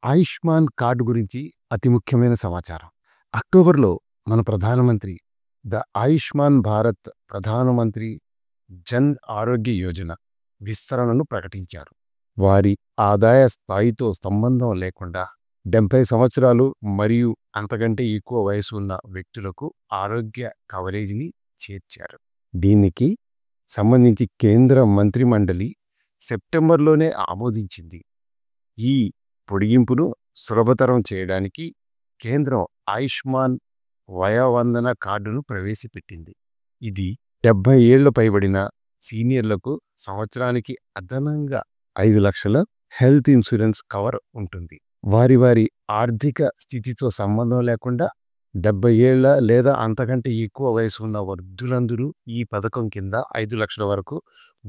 Ayushman card గురించి అతి ముఖ్యమైన సమాచారం. అక్టోబర్‌లో మన ప్రధానమంత్రి ఆయుష్మాన్ భారత్ ప్రధానమంత్రి జన్ ఆరోగ్య యోజన విస్తరణను ప్రకటించారు. వారి ఆదాయ స్థాయితో సంబంధం లేకుండా 70 సంవత్సరాలు మరియు అంతకంటే ఎక్కువ వయసు ఉన్న వ్యక్తులకు ఆరోగ్య కవరేజీని చేర్చారు. దీనికి సంబంధించి కేంద్ర మంత్రిమండలి సెప్టెంబర్‌లోనే ఆమోదించింది. ఈ పొడిగింపును సులభతరం చేయడానికి కేంద్రం ఆయుష్మాన్ వయోవందన కార్డును ప్రవేశపెట్టింది. ఇది 70 ఏళ్లు పైబడిన సీనియర్లకు సంవత్సరానికి అదనంగా 5 లక్షల హెల్త్ ఇన్సూరెన్స్ కవర్ ఉంటుంది. వారి ఆర్థిక స్థితితో సంబంధం లేకుండా 70 ఏళ్ల లేదా అంతకంటే ఎక్కువ వయసు ఉన్న వృద్ధులందరూ ఈ పథకం కింద 5 లక్షల వరకు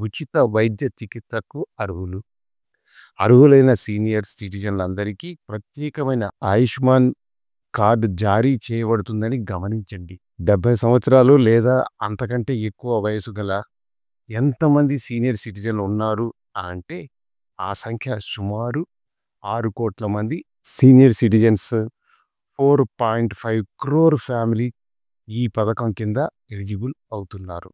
ఉచిత వైద్య చికిత్సకు అర్హులు. అర్హులైన సీనియర్ సిటిజన్లందరికీ ప్రత్యేకమైన ఆయుష్మాన్ కార్డు జారీ చేయబడుతుందని గమనించండి. 70 సంవత్సరాలు లేదా అంతకంటే ఎక్కువ వయసు గల ఎంతమంది సీనియర్ సిటిజన్లు ఉన్నారు అంటే ఆ సంఖ్య సుమారు 6 కోట్ల మంది సీనియర్ సిటిజన్స్. 4.5 crore ఫ్యామిలీ ఈ పథకం కింద ఎలిజిబుల్ అవుతున్నారు.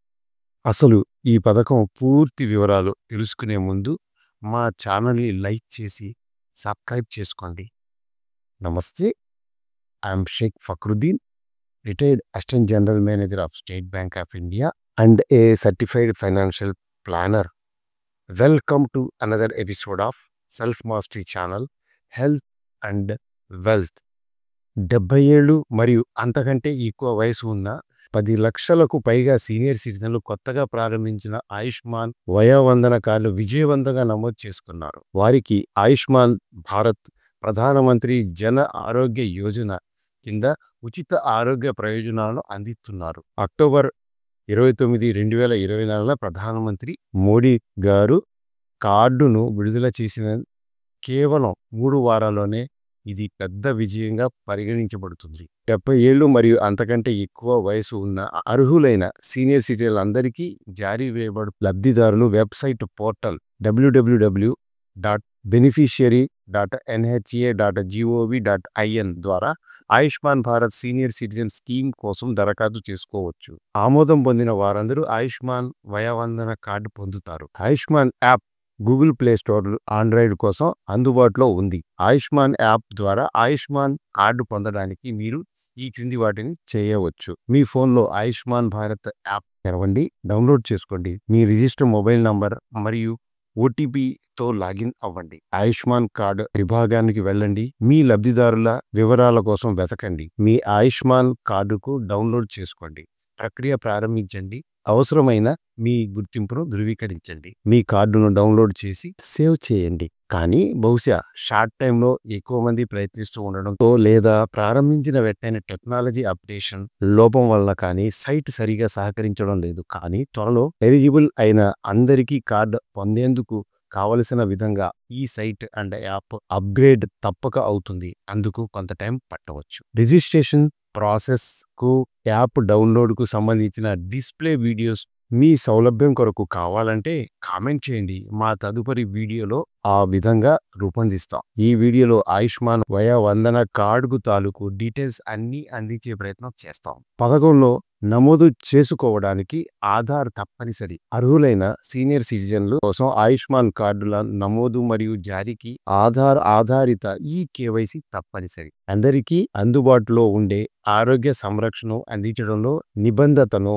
అసలు ఈ పథకం పూర్తి వివరాలు తెలుసుకునే ముందు మా ఛానల్ని లైక్ చేసి సబ్స్క్రైబ్ చేసుకోండి. నమస్తే, I'm Shaik Fakruddin, retired assistant general manager of State Bank of India and a certified financial planner. Welcome to another episode of self mastery channel health and wealth. 70 ఏళ్ళు మరియు అంతకంటే ఎక్కువ వయసు ఉన్న 10 లక్షలకు పైగా సీనియర్ సిటిజన్లు కొత్తగా ప్రారంభించిన ఆయుష్మాన్ వయోవందన కార్డులు విజయవంతంగా నమోదు చేసుకున్నారు. వారికి ఆయుష్మాన్ భారత్ ప్రధానమంత్రి జన ఆరోగ్య యోజన కింద ఉచిత ఆరోగ్య ప్రయోజనాలను అందిస్తున్నారు. అక్టోబర్ 29, 2024 ప్రధానమంత్రి మోడీ గారు కార్డును విడుదల చేసిన కేవలం 3 వారాల్లోనే ఇది పెద్ద విజయంగా పరిగణించబడుతుంది. 70 ఏళ్ళు మరియు అంతకంటే ఎక్కువ వయసు ఉన్న అర్హులైన సీనియర్ సిటిజన్లందరికీ జారీ వేయబడు లబ్ధిదారులు వెబ్సైట్ పోర్టల్ www.beneficiary.nha.gov.in ద్వారా Ayushman Bharat senior citizen scheme కోసం దరఖాస్తు చేసుకోవచ్చు. ఆమోదం పొందిన వారందరూ ఆయుష్మాన్ వయోవందన కార్డు పొందుతారు. Ayushman app Google play store, Android కోసం అందుబాటులో ఉంది. ఆయుష్మాన్ యాప్ ద్వారా ఆయుష్మాన్ కార్డు పొందడానికి మీరు ఈ క్రింది వాటిని చేయవచ్చు. మీ ఫోన్లో ఆయుష్మాన్ భారత్ యాప్ తెరవండి, డౌన్లోడ్ చేసుకోండి. మీ రిజిస్టర్ మొబైల్ నంబర్ మరియు ఓటీపీతో లాగిన్ అవ్వండి. ఆయుష్మాన్ కార్డు విభాగానికి వెళ్ళండి. మీ లబ్ధిదారుల వివరాల కోసం వెతకండి. మీ ఆయుష్మాన్ కార్డుకు డౌన్లోడ్ చేసుకోండి. ప్రక్రియ ప్రారంభించండి. అవసరమైన మీ గుర్తింపును ధృవీకరించండి. మీ కార్డును డౌన్లోడ్ చేసి సేవ్ చేయండి. కానీ బహుశా షార్ట్ టైంలో ఎక్కువ మంది ప్రయత్నిస్తూ ఉండడంతో లేదా ప్రారంభించిన వెంటనే టెక్నాలజీ అప్డేషన్ లోపం వల్ల కానీ సైట్ సరిగా సహకరించడం లేదు. కానీ త్వరలో ఎలిజిబుల్ అయిన అందరికీ కార్డు పొందేందుకు కావలసిన విధంగా ఈ సైట్ అండ్ యాప్ అప్గ్రేడ్ తప్పక అవుతుంది. అందుకు కొంత టైం పట్టవచ్చు. రిజిస్ట్రేషన్ ప్రాసెస్కు యాప్ డౌన్లోడ్కు సంబంధించిన డిస్ప్లే వీడియోస్ మీ సౌలభ్యం కొరకు కావాలంటే కామెంట్ చేయండి. మా తదుపరి వీడియోలో ఆ విధంగా రూపొందిస్తాం. ఈ వీడియోలో ఆయుష్మాన్ వయోవందన కార్డుకు తాలూకు డీటెయిల్స్ అన్నీ అందించే ప్రయత్నం చేస్తాం. పథకంలో నమోదు చేసుకోవడానికి ఆధార్ తప్పనిసరి. అర్హులైన సీనియర్ సిటిజన్లు కోసం ఆయుష్మాన్ కార్డుల నమోదు మరియు జారీకి ఆధార్ ఆధారిత కేవైసీ తప్పనిసరి. అందరికీ అందుబాటులో ఉండే ఆరోగ్య సంరక్షణ అందించడంలో నిబంధతను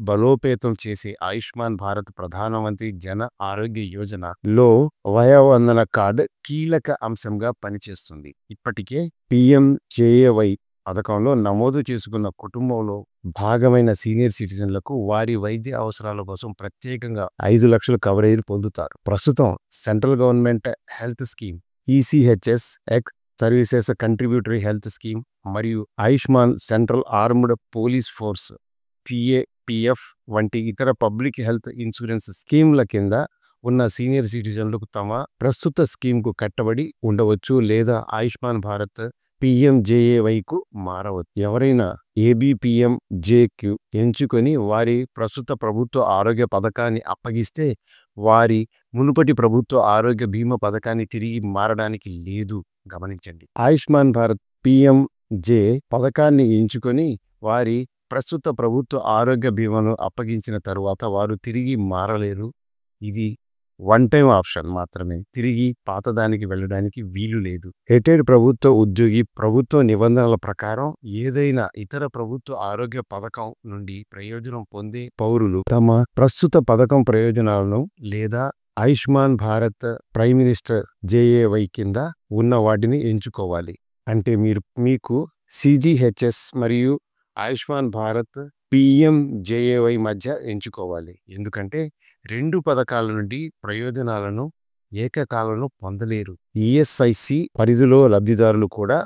బలోపేతం చేసే ఆయుష్మాన్ భారత్ ప్రధానమంత్రి జన ఆరోగ్య యోజనలో వయోవందన కార్డు కీలక అంశంగా పనిచేస్తుంది. ఇప్పటికే PMJAY పథకంలో నమోదు చేసుకున్న కుటుంబంలో భాగమైన సీనియర్ సిటిజన్లకు వారి వైద్య అవసరాల కోసం ప్రత్యేకంగా 5 లక్షల కవరేజ్ పొందుతారు. ప్రస్తుతం central government health scheme, ECHS ex services contributory health scheme మరియు Ayushman central armed police force CAPF వంటి ఇతర పబ్లిక్ హెల్త్ ఇన్సూరెన్స్ స్కీమ్ల కింద ఉన్న సీనియర్ సిటిజన్లకు తమ ప్రస్తుత స్కీమ్కు కట్టబడి ఉండవచ్చు లేదా ఆయుష్మాన్ భారత్ PMJAYకు మారవచ్చు. ఎవరైనా ABPMJకు ఎంచుకొని వారి ప్రస్తుత ప్రభుత్వ ఆరోగ్య పథకాన్ని అప్పగిస్తే వారి మునుపటి ప్రభుత్వ ఆరోగ్య బీమా పథకాన్ని తిరిగి మారడానికి లేదు. గమనించండి. ఆయుష్మాన్ భారత్ పిఎంజే పథకాన్ని ఎంచుకొని వారి ప్రస్తుత ప్రభుత్వ ఆరోగ్య బీమాను అప్పగించిన తరువాత వారు తిరిగి మారలేరు. ఇది వన్ టైం ఆప్షన్ మాత్రమే. తిరిగి పాతదానికి వెళ్ళడానికి వీలు లేదు. రిటైర్డ్ ప్రభుత్వ ఉద్యోగి ప్రభుత్వ నిబంధనల ప్రకారం ఏదైనా ఇతర ప్రభుత్వ ఆరోగ్య పథకం నుండి ప్రయోజనం పొందే పౌరులు తమ ప్రస్తుత పథకం ప్రయోజనాలను లేదా Ayushman Bharat prime minister JAY కింద ఉన్న వాటిని ఎంచుకోవాలి. అంటే మీకు సిజిహెచ్ఎస్ మరియు ఆయుష్మాన్ భారత్ పిఎంజేఏవై మధ్య ఎంచుకోవాలి. ఎందుకంటే 2 పథకాల నుండి ప్రయోజనాలను ఏకకాలంలో పొందలేరు. ఈఎస్ఐసి పరిధిలో లబ్ధిదారులు కూడా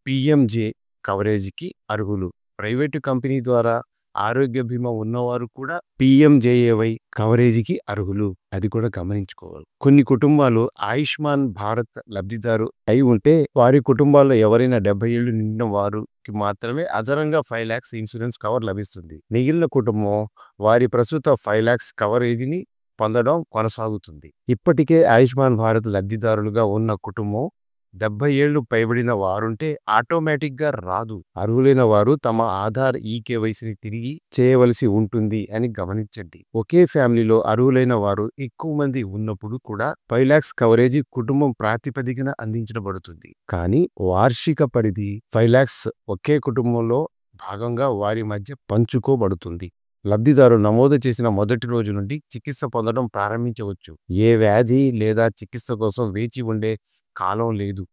పిఎంజే కవరేజీకి అర్హులు. ప్రైవేటు కంపెనీ ద్వారా ఆరోగ్య బీమా ఉన్నవారు కూడా పిఎంజేఏవై కవరేజీకి అర్హులు. అది కూడా గమనించుకోవాలి. కొన్ని కుటుంబాలు ఆయుష్మాన్ భారత్ లబ్ధిదారు అయి ఉంటే వారి కుటుంబాల్లో ఎవరైనా 70 ఏళ్లు నిండిన వారికి మాత్రమే అదనంగా 5 lakhs ఇన్సూరెన్స్ కవర్ లభిస్తుంది. మిగిలిన కుటుంబం వారి ప్రస్తుత 5 lakhs కవరేజీని పొందడం కొనసాగుతుంది. ఇప్పటికే ఆయుష్మాన్ భారత్ లబ్ధిదారులుగా ఉన్న కుటుంబం 70 ఏళ్లు పైబడిన వారుంటే ఆటోమేటిక్గా రాదు. అర్హులైన వారు తమ ఆధార్ ఈకేవైసీని తిరిగి చేయవలసి ఉంటుంది అని గమనించండి. ఒకే ఫ్యామిలీలో అర్హులైన వారు ఎక్కువ మంది ఉన్నప్పుడు కూడా 5 lakhs కవరేజీ కుటుంబం ప్రాతిపదికన అందించబడుతుంది. కానీ వార్షిక పరిధి 5 lakhs ఒకే కుటుంబంలో భాగంగా వారి మధ్య పంచుకోబడుతుంది. లబ్ధిదారు నమోదు చేసిన మొదటి రోజు నుండి చికిత్స పొందడం ప్రారంభించవచ్చు. ఏ వ్యాధి లేదా చికిత్స కోసం వేచి ఉండే కాలం లేదు.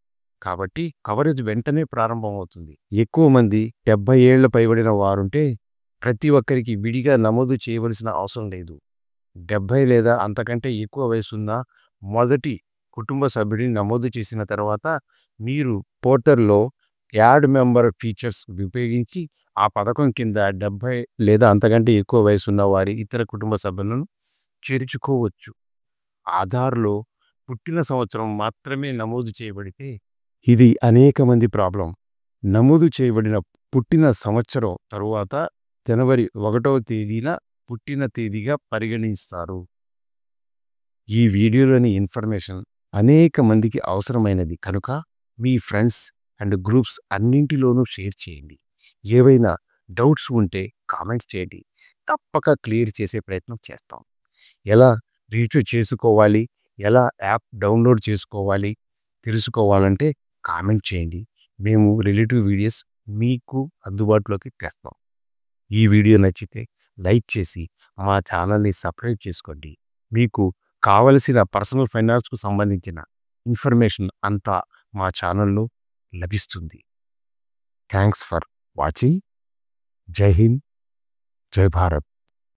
కాబట్టి కవరేజ్ వెంటనే ప్రారంభమవుతుంది. ఎక్కువ మంది 70 ఏళ్ల పైబడిన వారుంటే ప్రతి ఒక్కరికి విడిగా నమోదు చేయవలసిన అవసరం లేదు. 70 లేదా అంతకంటే ఎక్కువ వయసున్న మొదటి కుటుంబ సభ్యుడిని నమోదు చేసిన తర్వాత మీరు పోర్టల్లో యాడ్ మెంబర్ ఫీచర్స్ ఉపయోగించి ఆ పథకం కింద 70 లేదా అంతకంటే ఎక్కువ వయసున్న వారి ఇతర కుటుంబ సభ్యులను చేర్చుకోవచ్చు. ఆధార్లో పుట్టిన సంవత్సరం మాత్రమే నమోదు చేయబడితే ఇది అనేక మంది ప్రాబ్లం. నమోదు చేయబడిన పుట్టిన సంవత్సరం తరువాత జనవరి 1వ తేదీన పుట్టిన తేదీగా పరిగణిస్తారు. ఈ వీడియోలోని ఇన్ఫర్మేషన్ అనేక మందికి అవసరమైనది కనుక మీ ఫ్రెండ్స్ అండ్ గ్రూప్స్ అన్నింటిలోనూ షేర్ చేయండి. ఏవైనా డౌట్స్ ఉంటే కామెంట్స్ చేయండి. తప్పక క్లియర్ చేసే ప్రయత్నం చేస్తాం. ఎలా రీఛార్జ్ చేసుకోవాలి, ఎలా యాప్ డౌన్లోడ్ చేసుకోవాలి తెలుసుకోవాలంటే కామెంట్ చేయండి. మేము రిలేటివ్ వీడియోస్ మీకు అందుబాటులోకి తెస్తాం. ఈ వీడియో నచ్చితే లైక్ చేసి మా ఛానల్ని సబ్స్క్రైబ్ చేసుకోండి. మీకు కావలసిన పర్సనల్ ఫైనాన్స్కు సంబంధించిన ఇన్ఫర్మేషన్ అంతా మా ఛానల్లో లభిస్తుంది. Thanks for watching. జై హింద్, జై భారత్.